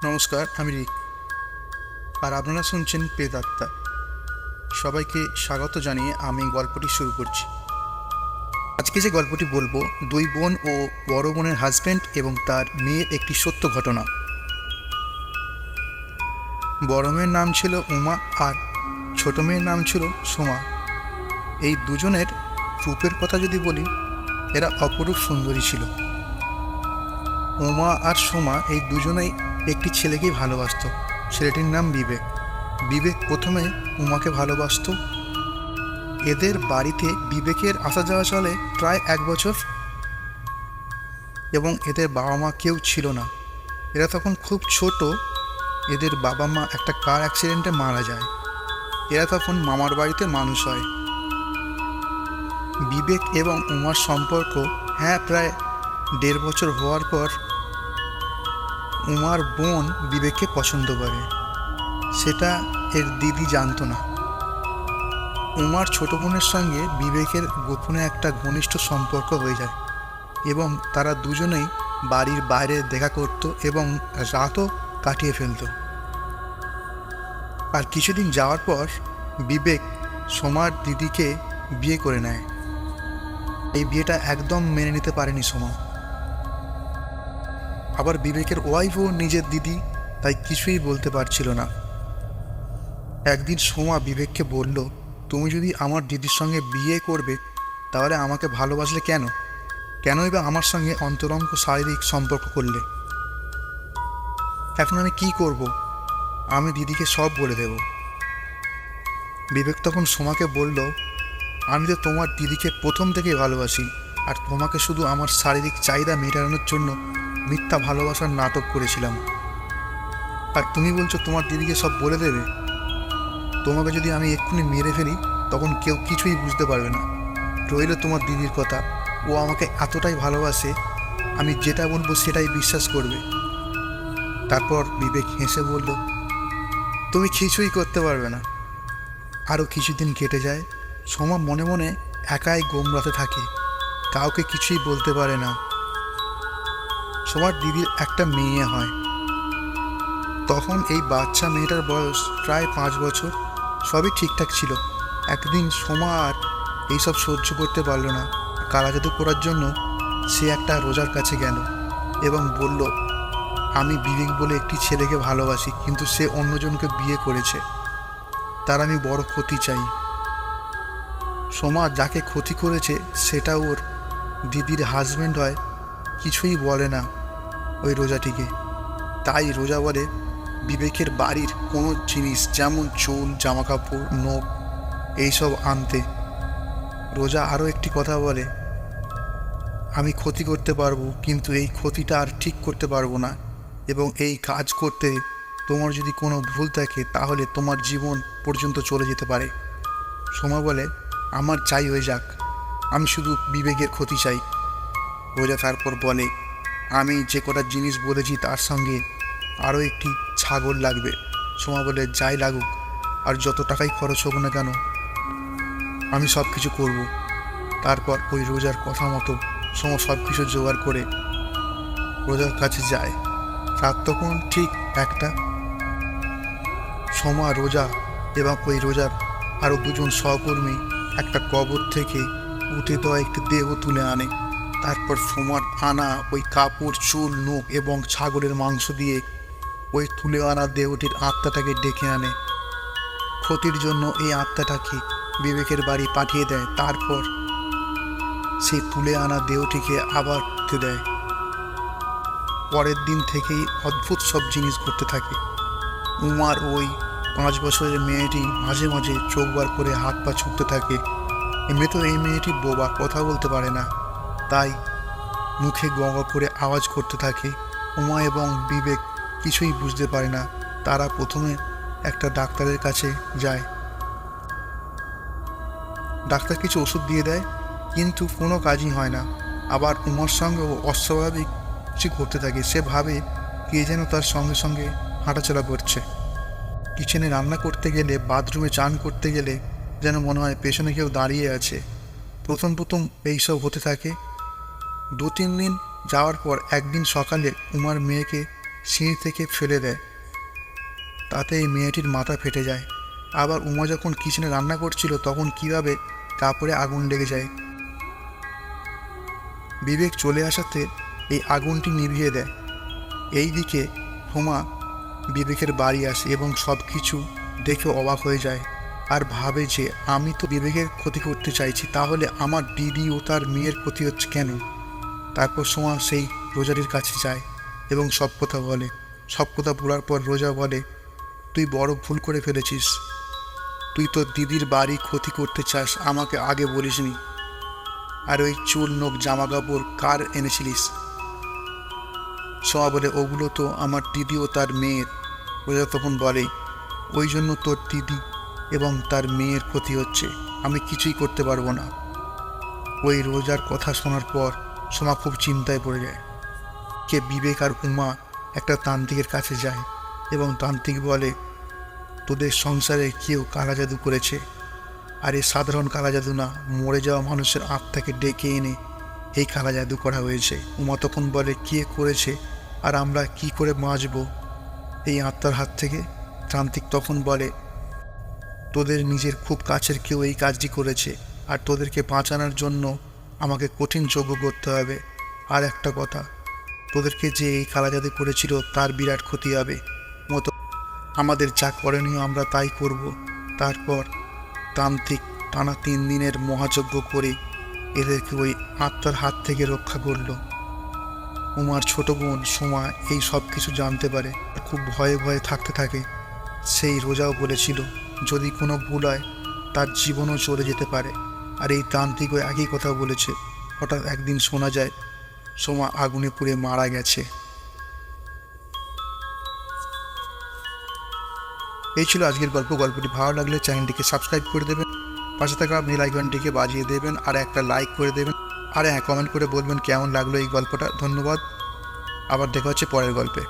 নমস্কার, আমি রিক। আর আপনারা শুনছেন প্রেতাত্মা। সবাইকে স্বাগত জানিয়ে আমি গল্পটি শুরু করছি। আজকে যে গল্পটি বলবো, দুই বোন ও বড় বোনের হাজব্যান্ড এবং তার মেয়ের একটি সত্য ঘটনা। বড় মেয়ের নাম ছিল উমা আর ছোট মেয়ের নাম ছিল সোমা। এই দুজনের রূপের কথা যদি বলি, এরা অপরূপ সুন্দরী ছিল। উমা আর সোমা এই দুজনেই একটি ছেলেকেই ভালোবাসত। ছেলেটির নাম বিবেক। বিবেক প্রথমে উমাকে ভালোবাসত। এদের বাড়িতে বিবেকের আসা যাওয়া চলে প্রায় 1 বছর, এবং এদের বাবা মা কেউ ছিল না। এরা তখন খুব ছোট। এদের বাবা মা একটা কার অ্যাক্সিডেন্টে মারা যায়। এরা তখন মামার বাড়িতে মানুষ হয়। বিবেক এবং উমার সম্পর্ক প্রায় 1.5 বছর হওয়ার পর উমার বোন বিবেককে পছন্দ করে। সেটা এর দিদি জানতো না। উমার ছোট বোনের সঙ্গে বিবেকের গোপনে একটা ঘনিষ্ঠ সম্পর্ক হয়ে যায়, এবং তারা দুজনেই বাড়ির বাইরে দেখা করত এবং রাতও কাটিয়ে ফেলত। আর কিছুদিন যাওয়ার পর বিবেক সোমার দিদিকে বিয়ে করে নেয়। এই বিয়েটা একদম মেনে নিতে পারেনি সোমা। আবার বিবেকের ওয়াইফও নিজের দিদি, তাই কিছুই বলতে পারছিল না। একদিন সোমা বিবেককে বলল, তুমি যদি আমার দিদির সঙ্গে বিয়ে করবে, তাহলে আমাকে ভালোবাসলে কেনই বা আমার সঙ্গে অন্তরঙ্গ শারীরিক সম্পর্ক করলে? এখন আমি কি করব? আমি দিদিকে সব বলে দেব। বিবেক তখন সোমাকে বলল, আমি তো তোমার দিদিকে প্রথম থেকেই ভালোবাসি, আর তোমাকে শুধু আমার শারীরিক চাহিদা মেটানোর জন্য মিথ্যা ভালোবাসার নাটক করেছিলাম। আর তুমি বলছো তোমার দিদিকে সব বলে দেবে? তোমাকে যদি আমি এক্ষুনি মেরে ফেলি, তখন কেউ কিছুই বুঝতে পারবে না। রইল তোমার দিদির কথা, ও আমাকে এতটাই ভালোবাসে, আমি যেটা বলবো সেটাই বিশ্বাস করবে। তারপর বিবেক হেসে বলল, তুমি কিছুই করতে পারবে না। আরও কিছুদিন কেটে যায়। সোমা মনে মনে একাই গোমরাতে থাকে, কাউকে কিছুই বলতে পারে না। সোমার দিদির একটা মেয়ে হয়। তখন এই বাচ্চা মেয়েটার বয়স প্রায় 5 বছর। সবই ঠিকঠাক ছিল। একদিন সোমা আর এইসব সহ্য করতে পারল না। কালা জাদু করার জন্য সে একটা রোজার কাছে গেল এবং বলল, আমি বিবেক বলে একটি ছেলেকে ভালোবাসি, কিন্তু সে অন্যজনকে বিয়ে করেছে। তার আমি বড় ক্ষতি চাই। সোমা যাকে ক্ষতি করেছে সেটা ওর দিদির হাজব্যান্ড হয়। কিছুই বলে না ওই রোজাটিকে। তাই রোজা বলে বিবেকের বাড়ির কোনো জিনিস, যেমন চুল, জামাকাপড়, নখ, এইসব আনতে। রোজা আরও একটি কথা বলে, আমি ক্ষতি করতে পারবো, কিন্তু এই ক্ষতিটা আর ঠিক করতে পারবো না, এবং এই কাজ করতে তোমার যদি কোনো ভুল থাকে তাহলে তোমার জীবন পর্যন্ত চলে যেতে পারে। সোমা বলে, আমার চাই হয়ে যাক, আমি শুধু বিবেকের ক্ষতি চাই। রোজা তারপর বলে, আমি যে কটা জিনিস বলেছি তার সঙ্গে আরও একটি ছাগল লাগবে। সোমা বলে, যাই লাগুক, আর যত টাকাই খরচ হোক না কেন, আমি সব কিছু করব। তারপর ওই রোজার কথা মতো সোমা সব কিছু জোগাড় করে রোজার কাছে যায়। রাত তখন ঠিক 1টা। সোমা, রোজা এবং ওই রোজার আরও 2জন সহকর্মী একটা কবর থেকে উঠে দেওয়া একটি দেহ তুলে আনে। তারপর সোমার আনা ওই কাপড়, চুল, নখ এবং ছাগলের মাংস দিয়ে ওই তুলে আনা দেহটির আত্মাটাকে ডেকে আনে। ক্ষতির জন্য এই আত্মাটাকে বিবেকের বাড়ি পাঠিয়ে দেয়। তারপর সে তুলে আনা দেহটিকে আবার উঠতে দেয়। পরের দিন থেকেই অদ্ভুত সব জিনিস ঘটতে থাকে। উমার ওই 5 বছরের মেয়েটি মাঝে মাঝে চোখ বার করে হাত পা ছুটতে থাকে। এমনিতে এই মেয়েটি বোবা, কথা বলতে পারে না, তাই মুখে গঙ্গা করে আওয়াজ করতে থাকে। উমা এবং বিবেক কিছুই বুঝতে পারে না। তারা প্রথমে একটা ডাক্তারের কাছে যায়। ডাক্তার কিছু ওষুধ দিয়ে দেয়, কিন্তু কোনো কাজই হয় না। আবার উমার সঙ্গে অস্বাভাবিক কিছু ঘটতে থাকে। সে ভাবে কে যেন তার সঙ্গে সঙ্গে হাঁটাচলা করছে। কিচেনে রান্না করতে গেলে, বাথরুমে চান করতে গেলে যেন মনে হয় পেছনে কেউ দাঁড়িয়ে আছে। প্রথম এইসব হতে থাকে। 2-3 দিন যাওয়ার পর একদিন সকালে উমার মেয়েকে সিঁড়ি থেকে ফেলে দেয়। তাতে এই মেয়েটির মাথা ফেটে যায়। আবার উমা যখন কিচেনে রান্না করছিল তখন কিভাবে কাপড়ে আগুন লেগে যায়। বিবেক চলে আসাতে এই আগুনটি নিভিয়ে দেয়। এইদিকে হোমা বিবেকের বাড়ি আসে এবং সব কিছু দেখে অবাক হয়ে যায় আর ভাবে যে আমি তো বিবেকের ক্ষতি করতে চাইছি, তাহলে আমার দিদি ও তার মেয়ের ক্ষতি হচ্ছে কেন? তারপর সোমা সেই রোজারির কাছে যায় এবং সব কথা বলে। সব কথা বলার পর রোজা বলে, তুই বড় ভুল করে ফেলেছিস। তুই তোর দিদির বাড়ি ক্ষতি করতে চাস, আমাকে আগে বলিসনি। আর ওই চুল নোক জামা কাপড় কার এনেছিলিস? সোমা বলে, ওগুলো তো আমার দিদি ও তার মেয়ের। রোজা তখন বলে, ওই জন্য তোর দিদি এবং তার মেয়ের ক্ষতি হচ্ছে, আমি কিছুই করতে পারবো না। ওই রোজার কথা শোনার পর সোমা খুব চিন্তায় পড়ে যায়। কে বিবেক আর উমা একটা তান্ত্রিকের কাছে যায় এবং তান্ত্রিক বলে, তোদের সংসারে কেউ কালা জাদু করেছে। আর এই সাধারণ কালা জাদু না, মরে যাওয়া মানুষের আত্মাকে ডেকে এনে এই কালা জাদু করা হয়েছে। উমা তখন বলে, কে করেছে আর আমরা কি করে বাঁচব এই আত্মার হাত থেকে? তান্ত্রিক তখন বলে, তোদের নিজের খুব কাছের কেউ এই কাজটি করেছে, আর তোদেরকে বাঁচানোর জন্য আমাকে কঠিন যজ্ঞ করতে হবে। আর একটা কথা, তোদেরকে যে এই কালা জাদু করেছিল তার বিরাট ক্ষতি হবে, মতো আমাদের যা করণীয় আমরা তাই করব। তারপর তান্ত্রিক টানা 3 দিনের মহাযজ্ঞ করে এদেরকে ওই আত্মার হাত থেকে রক্ষা করল। উমার ছোট বোন সোমা এই সব কিছু জানতে পারে, খুব ভয়ে ভয়ে থাকতে থাকে। সেই রোজাও বলেছিল, যদি কোনো ভুল হয় তার জীবনও চলে যেতে পারে। আর এই তান্ত্রিকও একই কথা বলেছে। হঠাৎ একদিন শোনা যায় সোমা আগুনে পুড়ে মারা গেছে। এই ছিল আজকের গল্প। গল্পটি ভালো লাগলে চ্যানেলটিকে সাবস্ক্রাইব করে দেবেন, পাশে থাকা বেল আইকনটিকে বাজিয়ে দেবেন, আর একটা লাইক করে দেবেন, আর কমেন্ট করে বলবেন কেমন লাগলো এই গল্পটা। ধন্যবাদ। আবার দেখা হচ্ছে পরের গল্পে।